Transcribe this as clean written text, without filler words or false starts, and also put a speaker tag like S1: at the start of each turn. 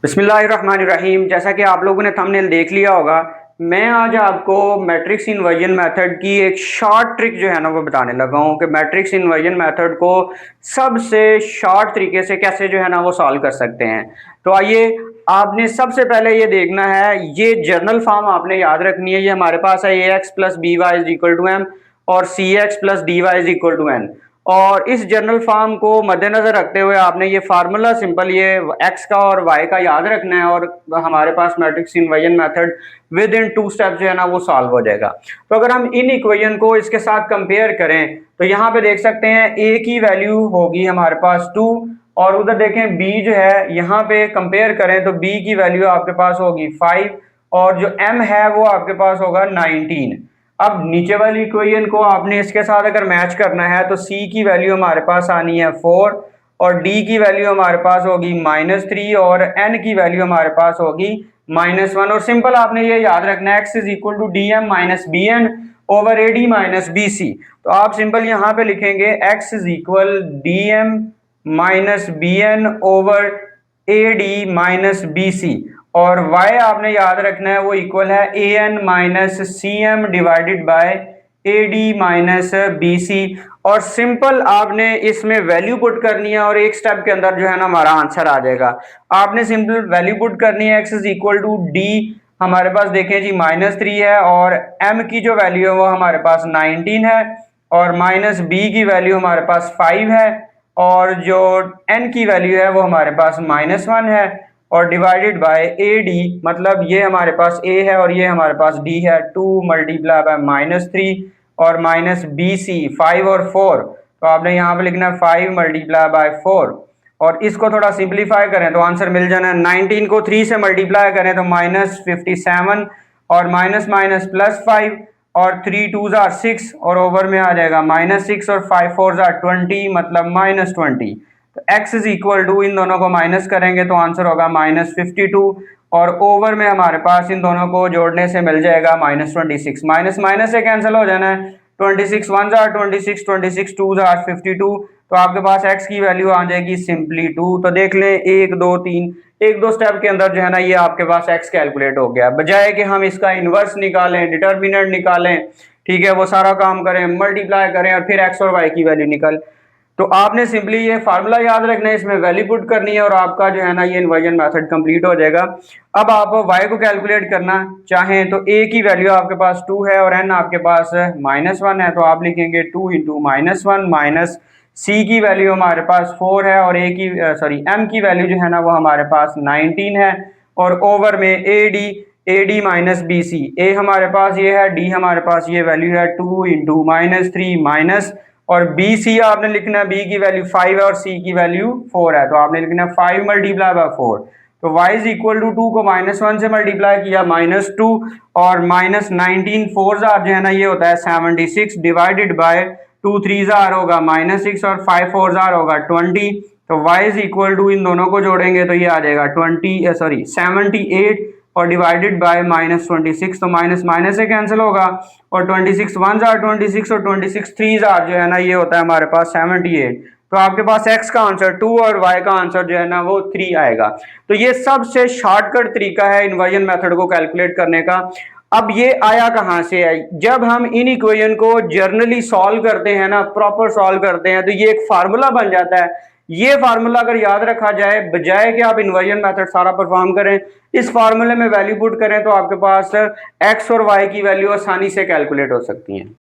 S1: बिस्मिल्लाहिर्रहमानिर्रहीम। जैसा कि आप लोगों ने थंबनेल देख लिया होगा, मैं आज आपको मैट्रिक्स इन्वर्जन मेथड की एक शॉर्ट ट्रिक जो है ना वो बताने लगा हूँ कि मैट्रिक्स इन्वर्जन मेथड को सबसे शॉर्ट तरीके से कैसे जो है ना वो सॉल्व कर सकते हैं। तो आइए, आपने सबसे पहले ये देखना है, ये जर्नल फॉर्म आपने याद रखनी है। ये हमारे पास है A X plus B Y is equal to M और C X plus D Y is equal to N. और इस जनरल फॉर्म को मद्देनजर रखते हुए आपने ये फार्मूला सिंपल ये एक्स का और वाई का याद रखना है और हमारे पास matrix inversion method with in 2 steps जो है ना वो सॉल्व हो जाएगा। तो अगर हम इन इक्वेशन को इसके साथ कंपेयर करें तो यहाँ पे देख सकते हैं ए की वैल्यू होगी हमारे पास 2 और उधर देखें बी जो है, यहाँ पे कंपेयर करें तो बी की वैल्यू आपके पास होगी 5 और जो एम है वो आपके पास होगा 19। अब नीचे वाली इक्वेशन को आपने इसके साथ अगर मैच करना है तो C की वैल्यू हमारे पास आनी है 4 और D की वैल्यू हमारे पास होगी -3 और N की वैल्यू हमारे पास होगी -1। और सिंपल आपने ये याद रखना है, x is equal to D M minus B N over A D minus B C. तो आप सिंपल यहाँ पे लिखेंगे x is equal D M minus B N over A D minus B C और y आपने याद रखना है वो इक्वल है A N minus C M divided by A D minus B C. और सिंपल आपने इसमें वैल्यू पुट करनी है और एक स्टेप के अंदर जो है ना हमारा आंसर आ जाएगा। आपने सिंपल वैल्यू पुट करनी है, x is equal to D हमारे पास देखें जी -3 है और m की जो वैल्यू है वो हमारे पास 19 है और माइनस b की वैल्यू हमारे पास 5 है और जो n की वैल्यू है वो हमारे पास -1 है और डिवाइडेड बाय ए डी, मतलब ये हमारे पास a है और ये हमारे पास d है। 2 मल्टीप्लाई बाय -3 और माइनस बी सी 5 और 4, तो आपने यहाँ पे लिखना है 5 मल्टीप्लाई बाय 4 और इसको थोड़ा सिंप्लीफाई करें तो आंसर मिल जाना है। 19 को 3 से मल्टीप्लाई करें तो -57 और माइनस माइनस +5 और 3 2 जार 6 और ओवर में आ जाएगा -6 और 5 4 जार 20 मतलब -20। तो x इज इक्वल टू, इन दोनों को माइनस करेंगे तो आंसर होगा -52 और ओवर में हमारे पास इन दोनों को जोड़ने से मिल जाएगा -26। माइनस माइनस से कैंसिल हो जाना है, 26 1 जार 26, 26 2 जार 52। तो आपके पास x की वैल्यू आ जाएगी सिंपली 2। तो देख लें 1 2 3 एक दो स्टेप के अंदर जो है ना ये आपके पास x कैलकुलेट हो गया। बजाय कि हम इसका इनवर्स निकालें, डिटर्मिनेंट निकालें, ठीक है, वो सारा काम करें, मल्टीप्लाई करें और फिर x और y की वैल्यू निकल, तो आपने सिंपली ये फार्मूला याद रखना है, इसमें वैल्यू पुट करनी है और आपका जो है ना ये इन्वर्जन मेथड कंप्लीट हो जाएगा। अब आप y को कैलकुलेट करना चाहें तो a की वैल्यू आपके पास 2 है और n आपके पास -1 है, तो आप लिखेंगे 2 इंटू -1 माइनस c की वैल्यू हमारे पास 4 है और m की वैल्यू जो है ना वो हमारे पास 19 है और ओवर में A D minus B C, ए हमारे पास ये है, डी हमारे पास ये वैल्यू है 2 इंटू -3 माइनस और बी सी आपने लिखना है, बी की वैल्यू 5 है और सी की वैल्यू 4 है, तो आपने लिखना है 5 मल्टीप्लाई बाय 4। तो y इज इक्वल टू 2 को -1 से मल्टीप्लाई किया -2 और -19 4 जार जो है ना ये होता है 76 डिवाइडेड बाय 2 3 जार होगा -6 और 5 4 जार होगा 20। तो y इज इक्वल टू, इन दोनों को जोड़ेंगे तो ये आ जाएगा 78 और डिवाइडेड बाय -26, तो माइनस माइनस से कैंसिल होगा और 26 1 जार 26 और 26 3 जार जो है ना ये होता है हमारे पास 78। तो आपके पास x का आंसर 2 और y का आंसर जो है ना वो 3 आएगा। तो ये सबसे शॉर्टकट तरीका है इन्वर्जन मेथड को कैलकुलेट करने का। अब ये आया कहाँ से है? जब हम इन इक्वेशन को जर्नली सॉल्व करते हैं ना, प्रॉपर सॉल्व करते हैं, तो ये एक फार्मूला बन जाता है। ये फार्मूला अगर याद रखा जाए, बजाय कि आप इन्वर्जन मेथड सारा परफॉर्म करें, इस फार्मूले में वैल्यू पुट करें तो आपके पास x और y की वैल्यू आसानी से कैलकुलेट हो सकती है।